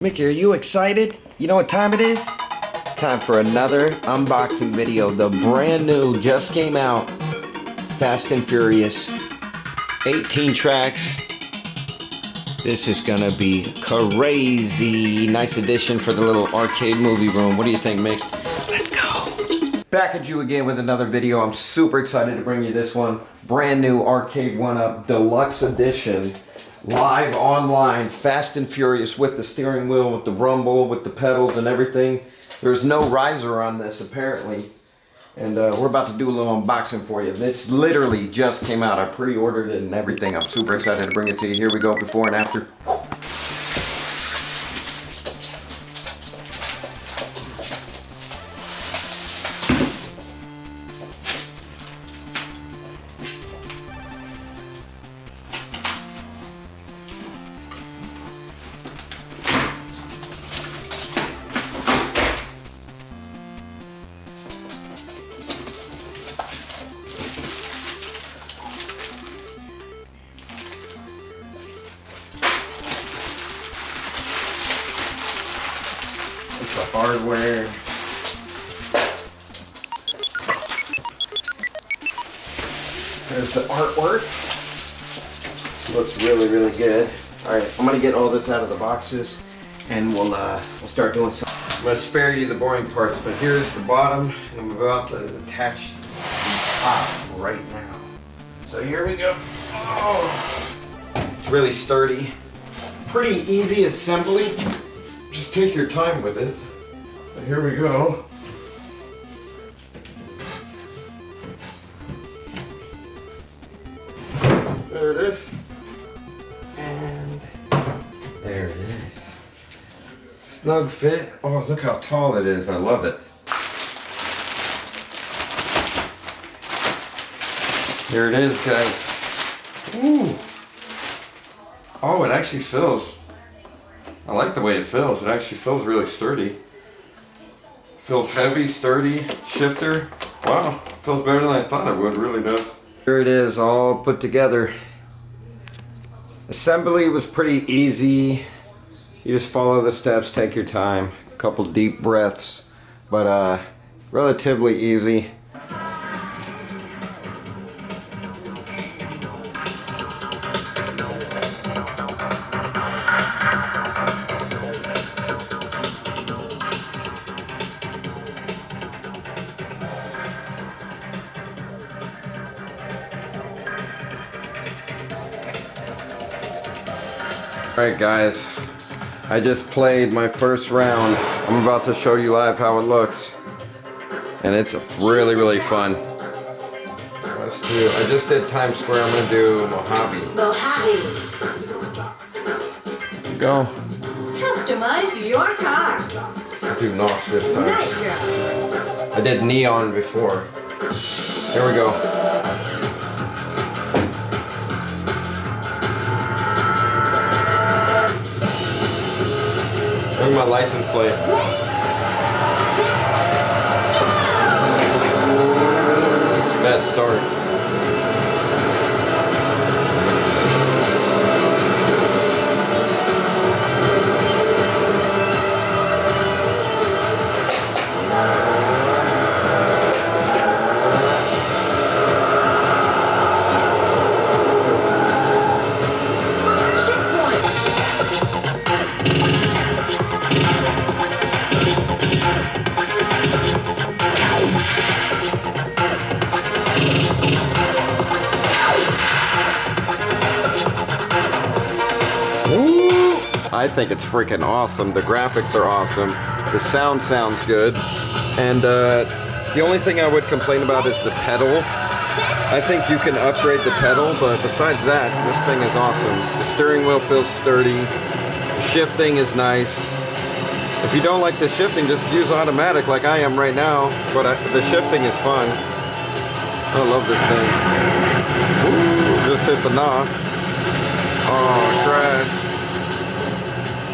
Mickey, are you excited? You know what time it is? Time for another unboxing video. The brand new, just came out, Fast and Furious, 18 tracks. This is gonna be crazy. Nice addition for the little arcade movie room. What do you think, Mick? Let's go. Back at you again with another video. I'm super excited to bring you this one. Brand new Arcade 1-Up Deluxe Edition. Live online, Fast and Furious, with the steering wheel, with the rumble, with the pedals and everything. There's no riser on this apparently. And we're about to do a little unboxing for you. This literally just came out. I pre-ordered it and everything. I'm super excited to bring it to you. Here we go, before and after. The hardware. There's the artwork. Looks really, really good. Alright, I'm gonna get all this out of the boxes and we'll start doing some. I'm gonna spare you the boring parts, but here's the bottom and I'm about to attach the top right now. So here we go. Oh, it's really sturdy. Pretty easy assembly. Just take your time with it. And here we go. There it is. And there it is. Snug fit. Oh, look how tall it is. I love it. Here it is, guys. Ooh. Oh, it actually feels. I like the way it feels. It actually feels really sturdy. Feels heavy, sturdy, shifter. Wow, feels better than I thought it would, really does. Here it is, all put together. Assembly was pretty easy. You just follow the steps, take your time. A couple deep breaths, but relatively easy. Alright guys, I just played my first round. I'm about to show you live how it looks. And it's really, really fun. I just did Times Square, I'm going to do Mojave. Go. Customize your car. I'll do NOS this time. Nice. I did Neon before. Here we go. Bring my license plate. Bad start. I think it's freaking awesome. The graphics are awesome. The sound sounds good. And the only thing I would complain about is the pedal. I think you can upgrade the pedal, but besides that, this thing is awesome. The steering wheel feels sturdy. The shifting is nice. If you don't like the shifting, just use automatic like I am right now. But the shifting is fun. I love this thing. Ooh, just hit the NOS. Oh, crash.